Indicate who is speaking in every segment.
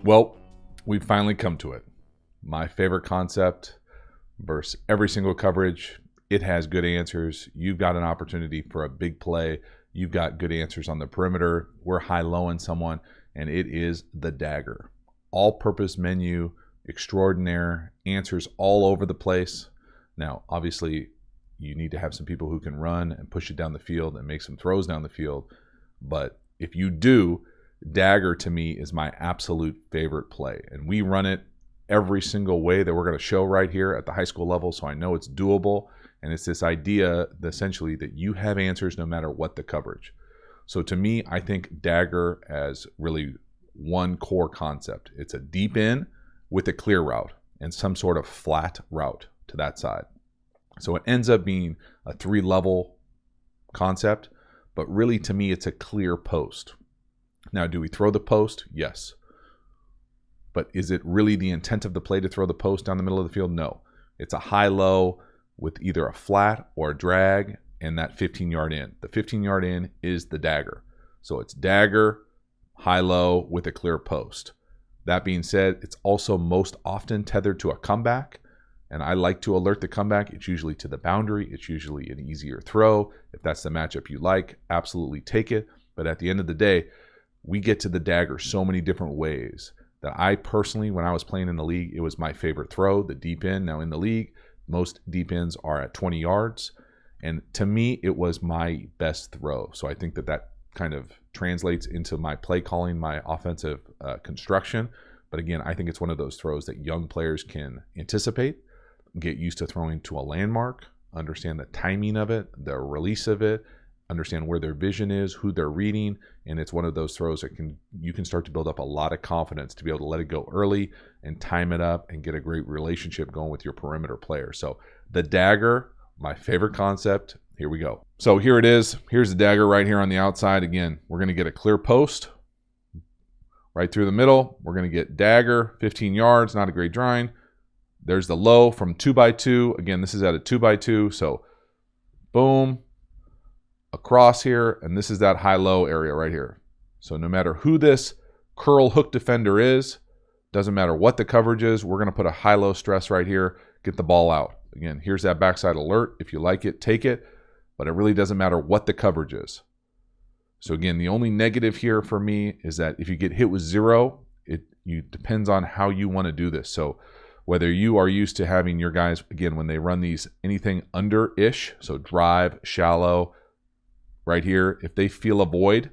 Speaker 1: Well, we've finally come to it. My favorite concept versus every single coverage. It has good answers. You've got an opportunity for a big play. You've got good answers on the perimeter. We're high-lowing someone, and it is the Dagger. All-purpose menu, extraordinaire, answers all over the place. Now, obviously, you need to have some people who can run and push it down the field and make some throws down the field. But if you do, Dagger to me is my absolute favorite play. And we run it every single way that we're going to show right here at the high school level, so I know it's doable. And it's this idea, essentially, that you have answers no matter what the coverage. So to me, I think Dagger as really one core concept. It's a deep in with a clear route and some sort of flat route to that side. So it ends up being a 3-level concept, but really to me, it's a clear post. Now, do we throw the post? Yes. But is it really the intent of the play to throw the post down the middle of the field? No. It's a high-low with either a flat or a drag and that 15-yard in. The 15-yard in is the Dagger. So it's Dagger, high-low with a clear post. That being said, it's also most often tethered to a comeback, and I like to alert the comeback. It's usually to the boundary. It's usually an easier throw. If that's the matchup you like, absolutely take it. But at the end of the day, we get to the Dagger so many different ways that I personally, when I was playing in the league, it was my favorite throw, the deep in. Now in the league, most deep ends are at 20 yards. And to me, it was my best throw. So I think that kind of translates into my play calling, my offensive construction. But again, I think it's one of those throws that young players can anticipate, get used to throwing to a landmark, understand the timing of it, the release of it, understand where their vision is, who they're reading, and it's one of those throws that you can start to build up a lot of confidence to be able to let it go early and time it up and get a great relationship going with your perimeter player. So the Dagger, my favorite concept. Here we go. So here it is. Here's the Dagger right here on the outside. Again, we're going to get a clear post right through the middle. We're going to get Dagger, 15 yards, not a great drawing. There's the low from 2x2. Again, this is at a 2x2. So boom, across here, and this is that high-low area right here. So no matter who this curl hook defender is, doesn't matter what the coverage is, we're going to put a high-low stress right here, get the ball out. Again, here's that backside alert. If you like it, take it, but it really doesn't matter what the coverage is. So again, the only negative here for me is that if you get hit with 0, it depends on how you want to do this. So whether you are used to having your guys, again, when they run these, anything under-ish, so drive, shallow, right here, if they feel a void,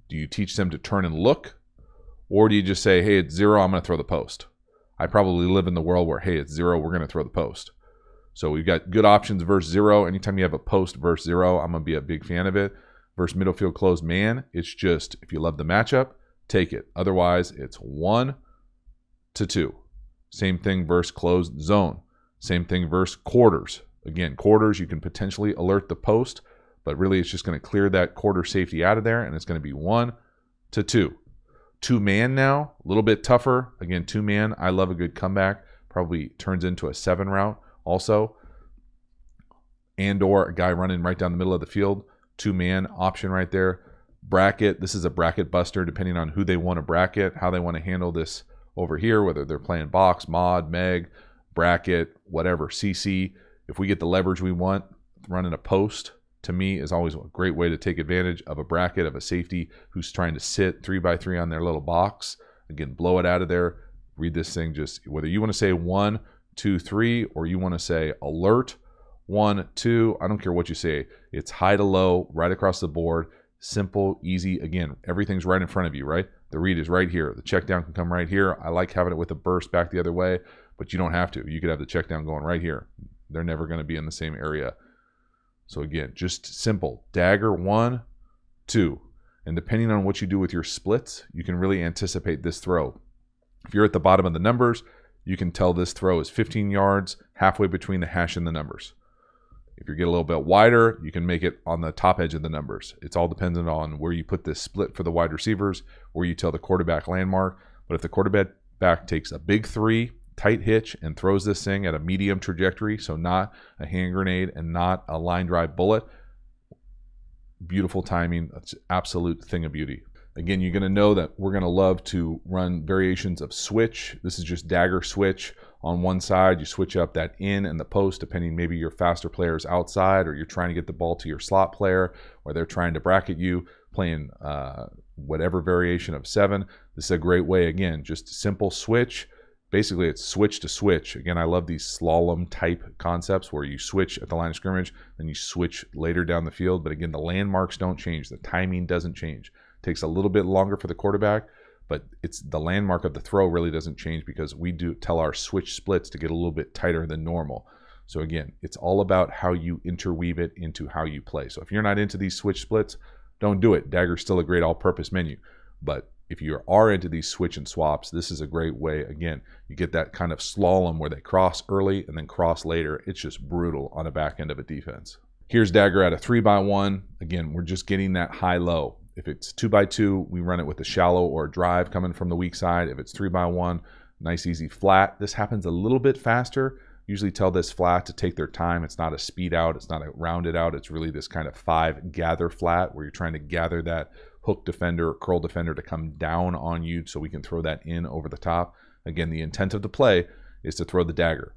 Speaker 1: do you teach them to turn and look? Or do you just say, hey, it's 0, I'm going to throw the post? I probably live in the world where, hey, it's 0, we're going to throw the post. So we've got good options versus 0. Anytime you have a post versus 0, I'm going to be a big fan of it. Versus middle field closed man, it's just, if you love the matchup, take it. Otherwise, it's 1 to 2. Same thing versus closed zone. Same thing versus quarters. Again, quarters, you can potentially alert the post, but really it's just going to clear that quarter safety out of there, and it's going to be 1 to 2. 2-man now, a little bit tougher. Again, 2-man, I love a good comeback. Probably turns into a 7 route also. And or a guy running right down the middle of the field. 2-man option right there. Bracket, this is a bracket buster depending on who they want to bracket, how they want to handle this over here, whether they're playing box, mod, meg, bracket, whatever, CC. If we get the leverage we want, running a post, to me, is always a great way to take advantage of a bracket, of a safety who's trying to sit 3x3 on their little box. Again, blow it out of there. Read this thing, just whether you want to say 1, 2, 3, or you want to say alert 1, 2. I don't care what you say. It's high to low, right across the board. Simple, easy. Again, everything's right in front of you, right? The read is right here. The check down can come right here. I like having it with a burst back the other way, but you don't have to. You could have the check down going right here. They're never going to be in the same area. So again, just simple. Dagger 1, 2. And depending on what you do with your splits, you can really anticipate this throw. If you're at the bottom of the numbers, you can tell this throw is 15 yards, halfway between the hash and the numbers. If you get a little bit wider, you can make it on the top edge of the numbers. It's all dependent on where you put this split for the wide receivers, where you tell the quarterback landmark. But if the quarterback takes a big 3, tight hitch, and throws this thing at a medium trajectory, so not a hand grenade and not a line drive bullet, beautiful timing. That's an absolute thing of beauty. Again, you're going to know that we're going to love to run variations of switch. This is just dagger switch. On one side, you switch up that in and the post, depending, maybe your faster player is outside, or you're trying to get the ball to your slot player, or they're trying to bracket you, playing whatever variation of 7. This is a great way, again, just simple switch. Basically, it's switch to switch. Again, I love these slalom type concepts where you switch at the line of scrimmage, then you switch later down the field. But again, the landmarks don't change. The timing doesn't change. It takes a little bit longer for the quarterback, but it's the landmark of the throw really doesn't change, because we do tell our switch splits to get a little bit tighter than normal. So again, it's all about how you interweave it into how you play. So if you're not into these switch splits, don't do it. Dagger's still a great all-purpose menu. But if you are into these switch and swaps, this is a great way. Again, you get that kind of slalom where they cross early and then cross later. It's just brutal on the back end of a defense. Here's Dagger at a 3x1. Again, we're just getting that high-low. If it's 2x2, we run it with a shallow or a drive coming from the weak side. If it's 3x1, nice easy flat. This happens a little bit faster. Usually tell this flat to take their time. It's not a speed out. It's not a rounded out. It's really this kind of 5 gather flat where you're trying to gather that hook defender, curl defender to come down on you so we can throw that in over the top. Again, the intent of the play is to throw the dagger.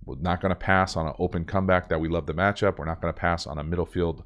Speaker 1: We're not going to pass on an open comeback that we love the matchup. We're not going to pass on a middle field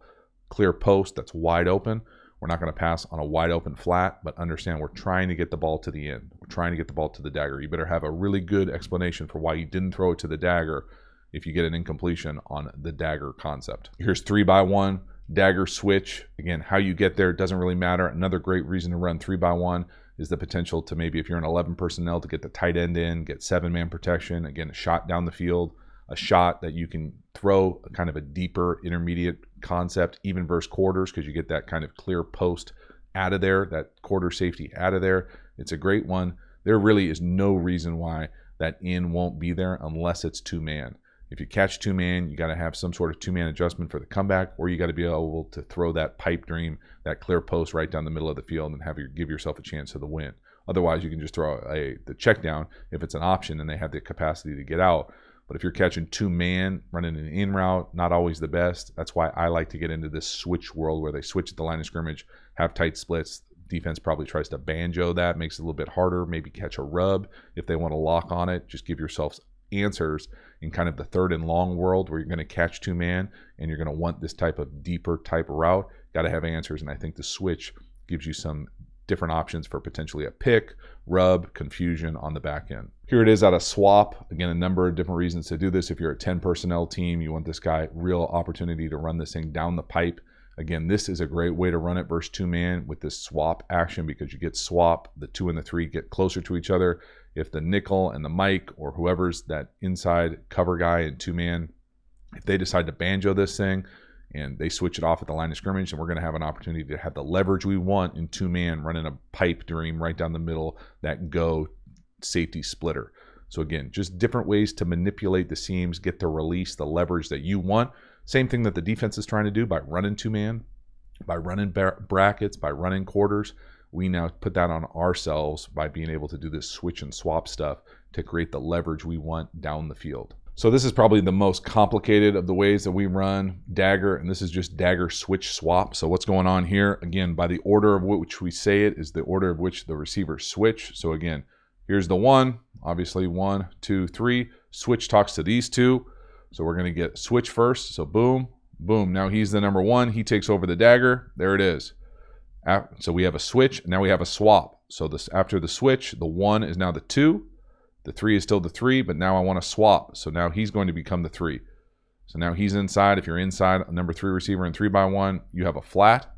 Speaker 1: clear post that's wide open. We're not going to pass on a wide open flat, but understand we're trying to get the ball to the end. We're trying to get the ball to the dagger. You better have a really good explanation for why you didn't throw it to the dagger if you get an incompletion on the dagger concept. Here's 3x1, dagger switch. Again, how you get there doesn't really matter. Another great reason to run 3x1 is the potential to, maybe if you're in 11 personnel, to get the tight end in, get 7-man protection. Again, a shot down the field, a shot that you can throw, kind of a deeper intermediate concept, even versus quarters, because you get that kind of clear post out of there, that quarter safety out of there. It's a great one. There really is no reason why that in won't be there unless it's 2-man. If you catch 2-man, you got to have some sort of 2-man adjustment for the comeback, or you got to be able to throw that pipe dream, that clear post right down the middle of the field, and give yourself a chance to the win. Otherwise, you can just throw the check down if it's an option and they have the capacity to get out. But if you're catching 2-man, running an in route, not always the best. That's why I like to get into this switch world where they switch at the line of scrimmage, have tight splits. Defense probably tries to banjo that, makes it a little bit harder, maybe catch a rub if they want to lock on it. Just give yourself answers in kind of the third and long world where you're going to catch 2-man and you're going to want this type of deeper type route. Got to have answers, and I think the switch gives you some different options for potentially a pick, rub, confusion on the back end. Here it is at a swap. Again, a number of different reasons to do this. If you're a 10 personnel team, you want this guy real opportunity to run this thing down the pipe. Again, this is a great way to run it versus 2-man with this swap action, because you get swap, the 2 and the 3 get closer to each other. If the nickel and the Mike, or whoever's that inside cover guy in 2-man, if they decide to banjo this thing and they switch it off at the line of scrimmage, and we're going to have an opportunity to have the leverage we want in 2-man, running a pipe dream right down the middle, that go safety splitter. So again, just different ways to manipulate the seams, get the release, the leverage that you want. Same thing that the defense is trying to do by running 2-man, by running brackets, by running quarters. We now put that on ourselves by being able to do this switch and swap stuff to create the leverage we want down the field. So this is probably the most complicated of the ways that we run Dagger, and this is just Dagger switch swap. So what's going on here? Again, by the order of which we say it is the order of which the receivers switch. So again, here's the 1, obviously 1, 2, 3. Switch talks to these 2. So we're going to get switch first. So boom, boom. Now he's the number 1. He takes over the dagger. There it is. So we have a switch. Now we have a swap. So this, after the switch, the 1 is now the 2. The 3 is still the 3, but now I want to swap. So now he's going to become the 3. So now he's inside. If you're inside a number 3 receiver in 3x1, you have a flat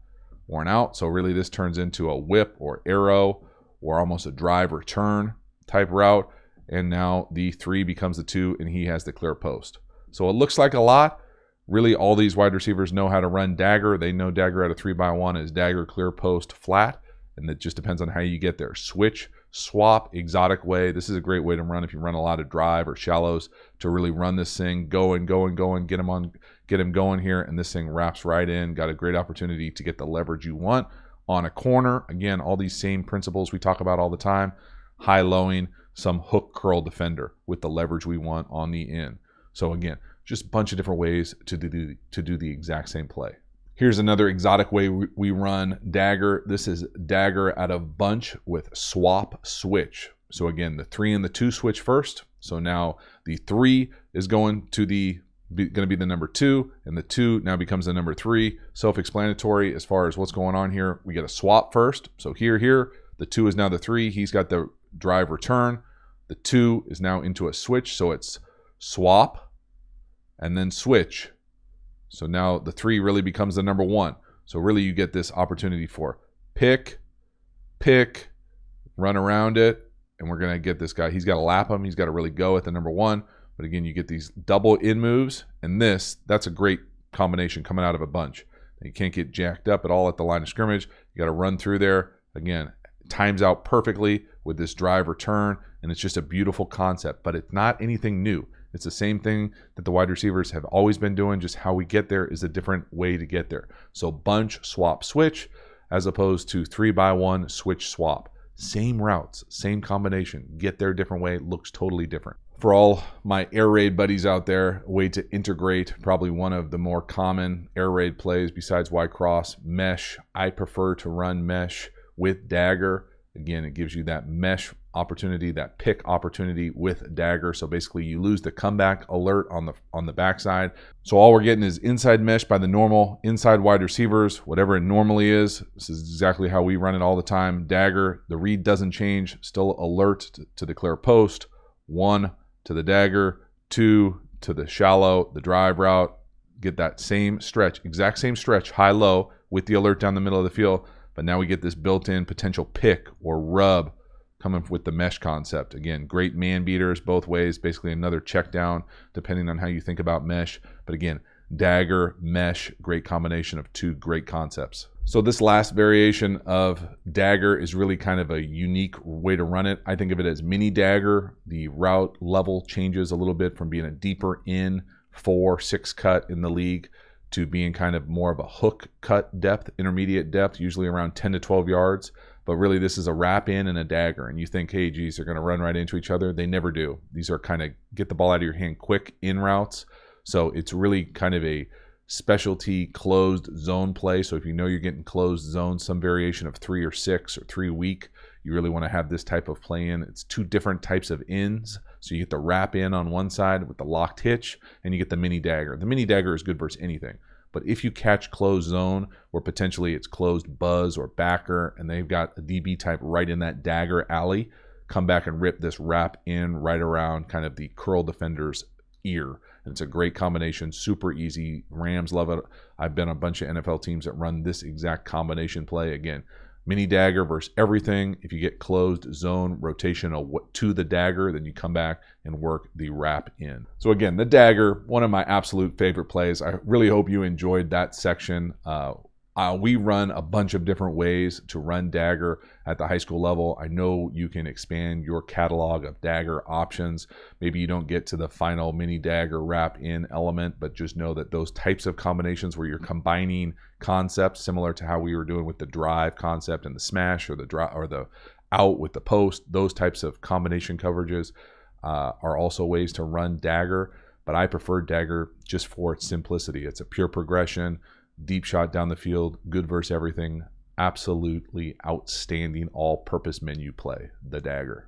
Speaker 1: or an out. So really this turns into a whip or arrow or almost a drive return type route. And now the 3 becomes the 2, and he has the clear post. So it looks like a lot. Really, all these wide receivers know how to run Dagger. They know Dagger at a 3x1 is Dagger, clear post, flat. And it just depends on how you get there. Switch, swap, exotic way. This is a great way to run if you run a lot of drive or shallows, to really run this thing, go and go and go and get him going here, and this thing wraps right in. Got a great opportunity to get the leverage you want on a corner. Again, all these same principles we talk about all the time. High-lowing, some hook curl defender with the leverage we want on the in. So again, just a bunch of different ways to do the exact same play. Here's another exotic way we run Dagger. This is Dagger out of bunch with swap switch. So again, the 3 and the 2 switch first. So now the 3 is going to be the number 2, and the 2 now becomes the number 3. Self-explanatory as far as what's going on here. We get a swap first. So here, the 2 is now the 3. He's got the drive return. The 2 is now into a switch. So it's swap and then switch. So now the 3 really becomes the number 1. So really you get this opportunity for pick, run around it, and we're going to get this guy. He's got to lap him. He's got to really go at the number 1. But again, you get these double in moves, and that's a great combination coming out of a bunch. You can't get jacked up at all at the line of scrimmage. You got to run through there. Again, times out perfectly with this drive return, and it's just a beautiful concept, but it's not anything new. It's the same thing that the wide receivers have always been doing, just how we get there is a different way to get there. So bunch, swap, switch, as opposed to 3-by-1, switch, swap. Same routes, same combination. Get there a different way, looks totally different. For all my air raid buddies out there, a way to integrate probably one of the more common air raid plays besides Y cross, mesh. I prefer to run mesh with Dagger. Again, it gives you that mesh opportunity, that pick opportunity with Dagger. So basically you lose the comeback alert on the backside. So all we're getting is inside mesh by the normal inside wide receivers, whatever it normally is. This is exactly how we run it all the time. Dagger, the read doesn't change, still alert to declare post. 1 to the Dagger, 2 to the shallow, the drive route. Get that same stretch, exact same stretch, high-low with the alert down the middle of the field. But now we get this built-in potential pick or rub coming with the mesh concept. Again, great man beaters both ways, basically another check down depending on how you think about mesh. But again, Dagger, mesh, great combination of 2 great concepts. So this last variation of Dagger is really kind of a unique way to run it. I think of it as mini Dagger. The route level changes a little bit from being a deeper in 4-6 cut in the league to being kind of more of a hook cut depth, intermediate depth, usually around 10 to 12 yards. But really this is a wrap in and a Dagger. And you think, hey, geez, they're going to run right into each other. They never do. These are kind of get the ball out of your hand quick in routes. So it's really kind of a specialty closed zone play. So if you know you're getting closed zone, some variation of 3 or 6 or 3 weak, you really want to have this type of play in. It's 2 different types of ins. So you get the wrap in on one side with the locked hitch, and you get the mini Dagger. The mini Dagger is good versus anything. But if you catch closed zone where potentially it's closed buzz or backer and they've got a DB type right in that Dagger alley, come back and rip this wrap in right around kind of the curl defender's ear. And it's a great combination, super easy. Rams love it. I've been on a bunch of NFL teams that run this exact combination play. Again, mini Dagger versus everything. If you get closed zone rotation to the Dagger, then you come back and work the wrap in. So again, the Dagger, one of my absolute favorite plays. I really hope you enjoyed that section. We run a bunch of different ways to run Dagger at the high school level. I know you can expand your catalog of Dagger options. Maybe you don't get to the final mini Dagger wrap in element, but just know that those types of combinations where you're combining concepts similar to how we were doing with the drive concept and the smash or the out with the post, those types of combination coverages are also ways to run Dagger. But I prefer Dagger just for its simplicity. It's a pure progression. Deep shot down the field, good versus everything, absolutely outstanding all-purpose menu play, the Dagger.